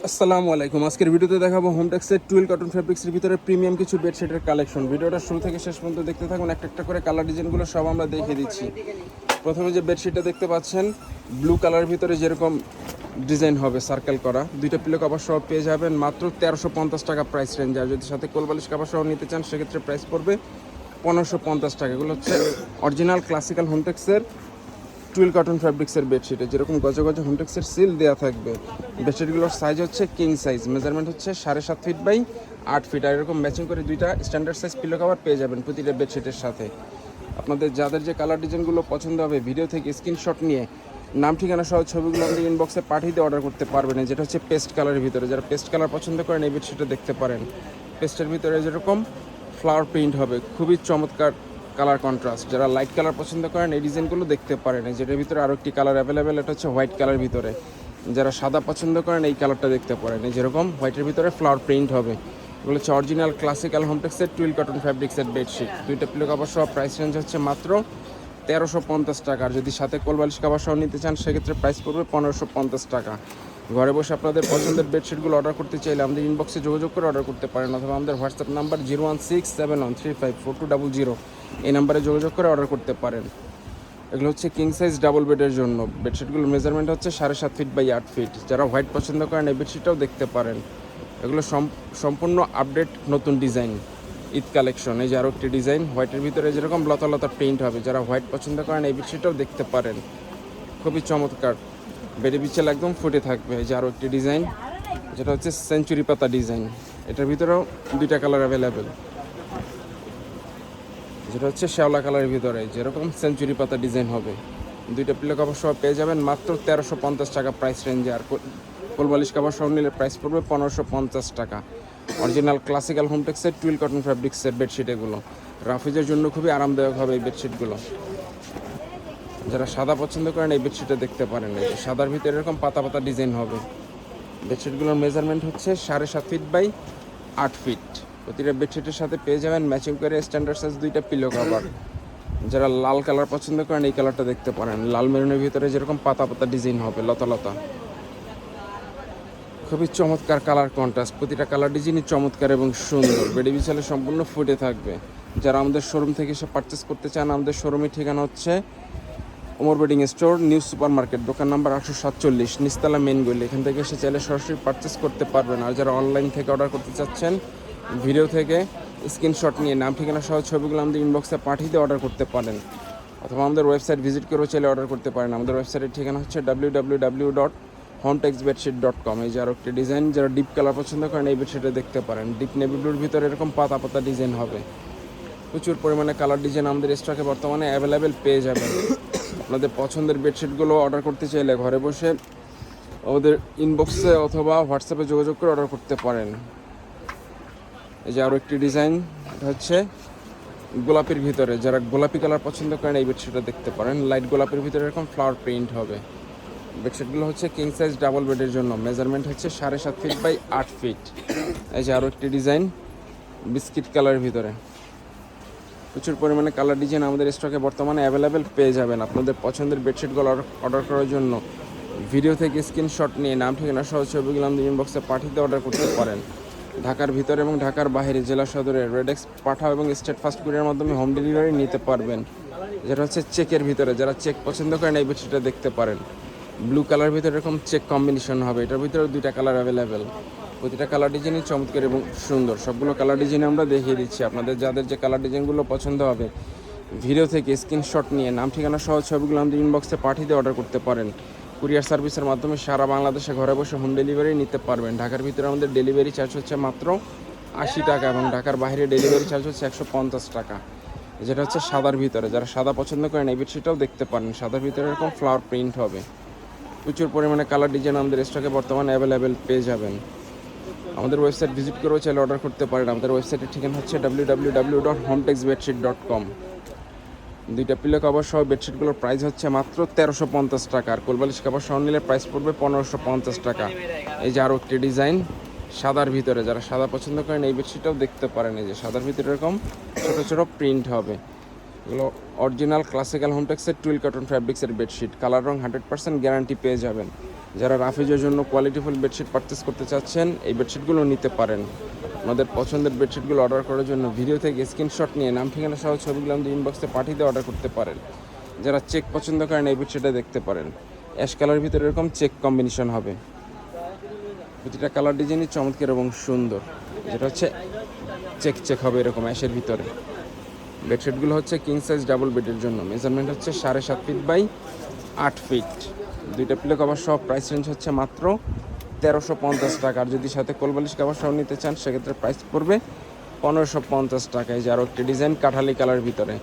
আসসালামু আলাইকুম। আজকের ভিডিওতে দেখাবো হোমটেক্সের টুয়েল কটন ফ্যাব্রিক্সের ভিতরে প্রিমিয়াম কিছু বেডশিটের কালেকশন। ভিডিওটা শুরু থেকে শেষ পর্যন্ত দেখতে থাকুন। একটা একটা করে কালার ডিজাইনগুলো সব আমরা দেখিয়ে দিচ্ছি। প্রথমে যে বেডশিটটা দেখতে পাচ্ছেন ব্লু কালার ভিতরে যেরকম ডিজাইন হবে সার্কেল করা, দুইটা পিলো কভার সহ পেয়ে যাবেন মাত্র 1350 টাকা প্রাইস রেঞ্জ। আর যদি সাথে কোলবালিশ কভার সহ নিতে চান সেক্ষেত্রে প্রাইস পড়বে 1550 টাকা। এগুলো হচ্ছে অরিজিনাল ক্লাসিক্যাল হোমটেক্সের টুয়েল কটন ফ্যাব্রিক্সের বেডশিটে যেরকম গজে গজে হোমটেক্সের সিল দেওয়া থাকবে। বেডশিটগুলোর সাইজ হচ্ছে কিং সাইজ, মেজারমেন্ট হচ্ছে 7.5 ফিট বাই 8 ফিট। আর এরকম ম্যাচিং করে দুইটা স্ট্যান্ডার্ড সাইজ পিলো কভার পেয়ে যাবেন প্রতিটা বেডশিটের সাথে। আপনাদের যাদের যে কালার ডিজাইনগুলো পছন্দ হবে ভিডিও থেকে স্ক্রিনশট নিয়ে নাম ঠিকানা সহ ছবিগুলো আমাদের ইনবক্সে পাঠিয়ে দিয়ে অর্ডার করতে পারবেন। যেটা হচ্ছে পেস্ট কালারের ভিতরে, যারা পেস্ট কালার পছন্দ করেন এই বেডশিটটা দেখতে পারেন। পেস্টের ভিতরে যেরকম ফ্লাওয়ার প্রিন্ট হবে, খুবই চমৎকার কালার কন্ট্রাস্ট। যারা লাইট কালার পছন্দ করেন এই ডিজাইনগুলো দেখতে পারেন। যেটার ভিতরে আরও একটি কালার অ্যাভেলেবেল, এটা হচ্ছে হোয়াইট কালার ভিতরে। যারা সাদা পছন্দ করেন এই কালারটা দেখতে পারেন। এই যেরকম হোয়াইটের ভিতরে ফ্লাওয়ার প্রিন্ট হবে। এগুলো হচ্ছে অরিজিনাল ক্লাসিক্যাল হোমটেক্সের টুয়েল কটন ফ্যাব্রিক্সের বেডশিট। দুইটা পিলো কভার সহ প্রাইস রেঞ্জ হচ্ছে মাত্র 1350 টাকা। আর যদি সাথে কোলবালিশ কভার সহ নিতে চান সেক্ষেত্রে প্রাইস পড়বে 1550 টাকা। ঘরে বসে আপনাদের পছন্দের বেডশিটগুলো অর্ডার করতে চাইলে আমাদের ইনবক্সে যোগাযোগ করে অর্ডার করতে পারেন, অথবা আমাদের হোয়াটসঅ্যাপ নাম্বার 01671354200 এই নাম্বারে যোগাযোগ করে অর্ডার করতে পারেন। এগুলো হচ্ছে কিং সাইজ ডাবল বেডের জন্য। বেডশিটগুলোর মেজারমেন্ট হচ্ছে 7.5 ফিট বাই 8 ফিট। যারা হোয়াইট পছন্দ করেন এই বেডশিটটাও দেখতে পারেন। এগুলো সম্পূর্ণ আপডেট নতুন ডিজাইন, ঈদ কালেকশন। এই যে আরও একটি ডিজাইন হোয়াইটের ভিতরে যেরকম লতা লতা প্রিন্ট হবে, যারা হোয়াইট পছন্দ করেন এই বেডশিটটাও দেখতে পারেন। খুবই চমৎকার, বেডে বিছাল একদম ফুটে থাকবে। এই যে আরও একটি ডিজাইন, যেটা হচ্ছে সেঞ্চুরি পাতা ডিজাইন। এটার ভিতরেও দুইটা কালার অ্যাভেলেবেল, যেটা হচ্ছে শ্যাওলা কালারের ভিতরে যেরকম সেঞ্চুরি পাতা ডিজাইন হবে। দুইটা পিলো কভার সহ পেয়ে যাবেন মাত্র 1350 টাকা প্রাইস রেঞ্জে। আর কোলবালিশ কভার সহ নিলে প্রাইস পড়বে 1550 টাকা। অরিজিনাল ক্লাসিক্যাল হোমটেক্সের টুয়েল কটন ফ্যাব্রিক্সের বেডশিট এগুলো। রাফিজের জন্য খুবই আরামদায়ক হবে এই বেডশিটগুলো। যারা সাদা পছন্দ করেন এই বেডশিটটা দেখতে পারেন। এই সাদার ভিতরে এরকম পাতা পাতা ডিজাইন হবে। বেডশিটগুলোর মেজারমেন্ট হচ্ছে 7.5 ফিট বাই 8 ফিট। প্রতিটা বেডশিটের সাথে পেয়ে যাবেন ম্যাচিং করে স্ট্যান্ডার্ড সাইজ দুইটা পিলো কভার। যারা লাল কালার পছন্দ করেন এই কালারটা দেখতে পারেন। লাল মেরুনের ভিতরে যেরকম পাতা পাতা ডিজাইন হবে, লতা লতা, খুবই চমৎকার কালার কন্ট্রাস্ট। প্রতিটা কালার ডিজাইনই চমৎকার এবং সুন্দর। বেডি বিছালে সম্পূর্ণ ফুটে থাকবে। যারা আমাদের শোরুম থেকে এসে পারচেস করতে চান, আমাদের শোরুমের ঠিকানা হচ্ছে Omar bedding store, new super market, দোকান নাম্বার 847, নিচতলা মেন গলি। এখান থেকে এসে চাইলে সরাসরি পারচেস করতে পারবেন। আর যারা অনলাইন থেকে অর্ডার করতে চাচ্ছেন ভিডিও থেকে স্ক্রিনশট নিয়ে নাম ঠিকানা সহ ছবিগুলো আমাদের ইনবক্সে পাঠিয়ে দিয়ে অর্ডার করতে পারেন, অথবা আমাদের ওয়েবসাইট ভিজিট করেও চাইলে অর্ডার করতে পারেন। আমাদের ওয়েবসাইটের ঠিকানা হচ্ছে www.homtexbedsheet.com। এই যে আরও একটি ডিজাইন, যারা ডিপ কালার পছন্দ করেন এই বেডশিটে দেখতে পারেন। ডিপ নেভি ব্লুর ভিতরে এরকম পাতা পাতা ডিজাইন হবে। প্রচুর পরিমাণে কালার ডিজাইন আমাদের স্টকে বর্তমানে অ্যাভেলেবেল পেয়ে যাবেন। আপনাদের পছন্দের বেডশিটগুলো অর্ডার করতে চাইলে ঘরে বসে আমাদের ইনবক্সে অথবা হোয়াটসঅ্যাপে যোগাযোগ করে অর্ডার করতে পারেন। এই যে আরও একটি ডিজাইন হচ্ছে গোলাপির ভিতরে, যারা গোলাপি কালার পছন্দ করেন এই বেডশিটটা দেখতে পারেন। লাইট গোলাপির ভিতরে এরকম ফ্লাওয়ার প্রিন্ট হবে। বেডশিটগুলো হচ্ছে কিং সাইজ ডাবল বেডের জন্য। মেজারমেন্ট হচ্ছে 7.5 ফিট বাই 8 ফিট। এই যে আরও একটি ডিজাইন বিস্কিট কালারের ভিতরে। প্রচুর পরিমাণে কালার ডিজাইন আমাদের স্টকে বর্তমানে অ্যাভেলেবেল পেয়ে যাবেন। আপনাদের পছন্দের বেডশিটগুলো অর্ডার করার জন্য ভিডিও থেকে স্ক্রিনশট নিয়ে নাম ঠিকানা সহ ছবিগুলো আমাদের ইনবক্সে পাঠিয়ে দিয়ে অর্ডার করতে পারেন। ঢাকার ভিতরে এবং ঢাকার বাইরে জেলা সদরে রেডেক্স পাঠাও এবং স্টেট ফাস্ট কুরিয়ার মাধ্যমে হোম ডেলিভারি নিতে পারবেন। যেটা হচ্ছে চেকের ভিতরে, যারা চেক পছন্দ করেন এই বেডশিটটা দেখতে পারেন। ব্লু কালার ভিতরে এরকম চেক কম্বিনেশন হবে। এটার ভিতরে দুইটা কালার অ্যাভেলেবেল। প্রতিটা কালার ডিজাইনই চমৎকার এবং সুন্দর। সবগুলো কালার ডিজাইন আমরা দেখিয়ে দিচ্ছি। আপনাদের যাদের যে কালার ডিজাইনগুলো পছন্দ হবে ভিডিও থেকে স্ক্রিনশট নিয়ে নাম ঠিকানা সহ ছবিগুলো আমাদের ইনবক্সে পাঠিয়ে দিয়ে অর্ডার করতে পারেন। কুরিয়ার সার্ভিসের মাধ্যমে সারা বাংলাদেশে ঘরে বসে হোম ডেলিভারি নিতে পারবেন। ঢাকার ভিতরে আমাদের ডেলিভারি চার্জ হচ্ছে মাত্র 80 টাকা এবং ঢাকার বাইরে ডেলিভারি চার্জ হচ্ছে 150 টাকা। যেটা হচ্ছে সাদার ভিতরে। যারা সাদা পছন্দ করেন এই বেডশিটটাও দেখতে পারেন। সাদার ভিতরে এরকম ফ্লাওয়ার প্রিন্ট হবে। প্রচুর পরিমাণে কালার ডিজাইন আমাদের স্টকে বর্তমানে অ্যাভেলেবেল পেয়ে যাবেন। আমাদের ওয়েবসাইট ভিজিট করেও চাইলে অর্ডার করতে পারেন। আমাদের ওয়েবসাইটের ঠিকানা হচ্ছে www.homtexbedsheet.com। দুইটা পিলো কভার সহ বেডশিটগুলোর প্রাইস হচ্ছে মাত্র 1350 টাকা। আর কোলবালিশ কভার সহ নিলে প্রাইস পড়বে 1550 টাকা। এই যে আরও একটি ডিজাইন সাদার ভিতরে, যারা সাদা পছন্দ করেন এই বেডশিটটাও দেখতে পারেন। এই যে সাদার ভিতরে এরকম ছোটো ছোটো প্রিন্ট হবে। এগুলো অরিজিনাল ক্লাসিক্যাল হোমটেক্সের টুয়েল কটন ফ্যাব্রিক্সের বেডশিট। কালার রং 100% গ্যারান্টি পেয়ে যাবেন। যারা রাফিজের জন্য কোয়ালিটিফুল বেডশিট পারচেস করতে চাচ্ছেন এই বেডশিটগুলো নিতে পারেন। আমাদের পছন্দের বেডশিটগুলো অর্ডার করার জন্য ভিডিও থেকে স্ক্রিনশট নিয়ে নাম ঠিকানা সহ ছবিগুলো আমাদের ইনবক্সে পাঠিয়ে দিয়ে অর্ডার করতে পারেন। যারা চেক পছন্দ করেন এই বেডশিটটা দেখতে পারেন। অ্যাশ কালারের ভিতরে এরকম চেক কম্বিনেশন হবে, প্রতিটা কালার ডিজাইনই চমৎকার এবং সুন্দর। যেটা হচ্ছে চেক চেক হবে এরকম অ্যাশের ভিতরে। বেডশিটগুলো হচ্ছে কিং সাইজ ডাবল বেডের জন্য, মেজারমেন্ট হচ্ছে 7.5 ফিট বাই 8 ফিট। দুইটা পিলো কভার সহ প্রাইস রেঞ্জ হচ্ছে মাত্র 1350 টাকা। আর যদি সাথে কোলবালিশ কভার সহ নিতে চান সেক্ষেত্রে প্রাইস পড়বে 1550 টাকায়। যে আরও একটি ডিজাইন কাঠালি কালার ভিতরে,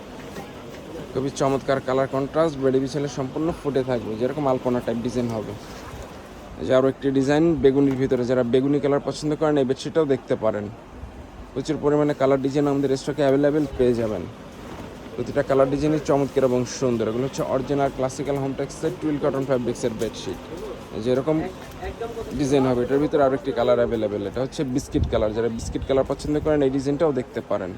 খুবই চমৎকার কালার কন্ট্রাস্ট, বেডি বিছালে সম্পূর্ণ ফুটে থাকবে, যেরকম আলপনা টাইপ ডিজাইন হবে। যে আরও একটি ডিজাইন বেগুনির ভিতরে, যারা বেগুনি কালার পছন্দ করেন এই বেডশিটটাও দেখতে পারেন। প্রচুর পরিমাণে কালার ডিজাইন আমাদের স্টকে অ্যাভেলেবেল পেয়ে যাবেন। প্রতিটা কালার ডিজাইনই চমৎকার এবং সুন্দর। এগুলো হচ্ছে অরিজিনাল ক্লাসিক্যাল হোমটেক্সের টুইল কটন ফ্যাব্রিক্সের বেডশিট। যেরকম ডিজাইন হবে এটার ভিতরে আরও একটি কালার অ্যাভেলেবেল, এটা হচ্ছে বিস্কিট কালার। যারা বিস্কিট কালার পছন্দ করেন এই ডিজাইনটাও দেখতে পারেন।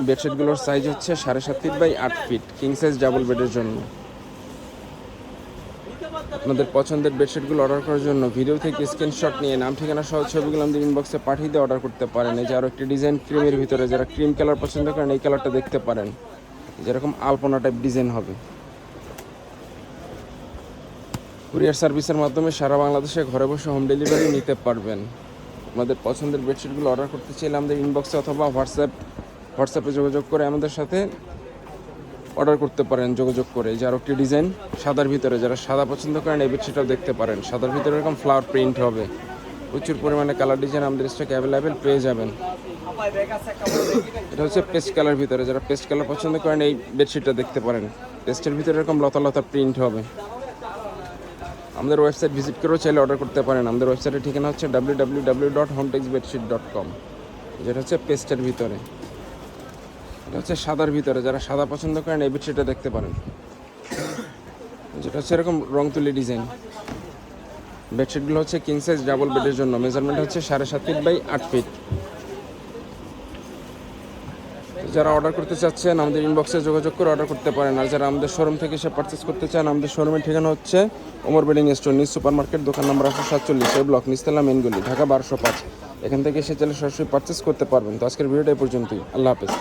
বেডশিটগুলোর সাইজ হচ্ছে 7.5 feet by 8 feet, king size double বেডের জন্য। আপনাদের পছন্দের বেডশিটগুলো অর্ডার করার জন্য ভিডিও থেকে স্ক্রিনশট নিয়ে নাম ঠিকানা সহ ছবিগুলো আমাদের ইনবক্সে পাঠিয়ে দিয়ে অর্ডার করতে পারেন। এই যে আরও একটি ডিজাইন ক্রিমের ভিতরে, যারা ক্রিম কালার পছন্দ করেন এই কালারটা দেখতে পারেন, যেরকম আলপনা টাইপ ডিজাইন হবে। কুরিয়ার সার্ভিসের মাধ্যমে সারা বাংলাদেশে ঘরে বসে হোম ডেলিভারি নিতে পারবেন। আমাদের পছন্দের বেডশিটগুলো অর্ডার করতে চাইলে আমাদের ইনবক্সে অথবা হোয়াটসঅ্যাপে যোগাযোগ করে আমাদের সাথে অর্ডার করতে পারেন যোগাযোগ করে। যে আরও একটি ডিজাইন সাদার ভিতরে, যারা সাদা পছন্দ করেন এই বেডশিটটাও দেখতে পারেন। সাদার ভিতরে এরকম ফ্লাওয়ার প্রিন্ট হবে, প্রচুর পরিমাণে কালার ডিজাইন আমাদের স্টকে অ্যাভেলেবেল পেয়ে যাবেন। এটা হচ্ছে পেস্ট কালার ভিতরে, যারা পেস্ট কালার পছন্দ করেন এই বেডশিটটা দেখতে পারেন। পেস্টের ভিতরে এরকম লতা লতা প্রিন্ট হবে। আমাদের ওয়েবসাইট ভিজিট করেও চাইলে অর্ডার করতে পারেন। আমাদের ওয়েবসাইটের ঠিকানা হচ্ছে www.hometexbedsheet.com। যেটা হচ্ছে পেস্টের ভিতরে, এটা হচ্ছে সাদার ভিতরে, যারা সাদা পছন্দ করেন এই বেডশিটটা দেখতে পারেন। যেটা হচ্ছে এরকম রং তুলি ডিজাইন। বেডশিটগুলো হচ্ছে কিং সাইজ ডাবল বেডের জন্য, মেজারমেন্ট হচ্ছে 7.5 ফিট বাই 8 ফিট। যারা অর্ডার করতে চাচ্ছেন আমাদের ইনবক্সে যোগাযোগ করে অর্ডার করতে পারেন। আর যারা আমাদের শোরুম থেকে এসে পারচেস করতে চান, আমাদের শোরুমের ঠিকানা হচ্ছে Omar bedding store, new super market, দোকান নম্বর 147, ব্লক, নিচতলা, মেন গলি, ঢাকা 1205। এখান থেকে এসে চাইলে সরাসরি পারচেস করতে পারবেন। তো আজকের ভিডিওটা এই পর্যন্তই। আল্লাহ হাফেজ।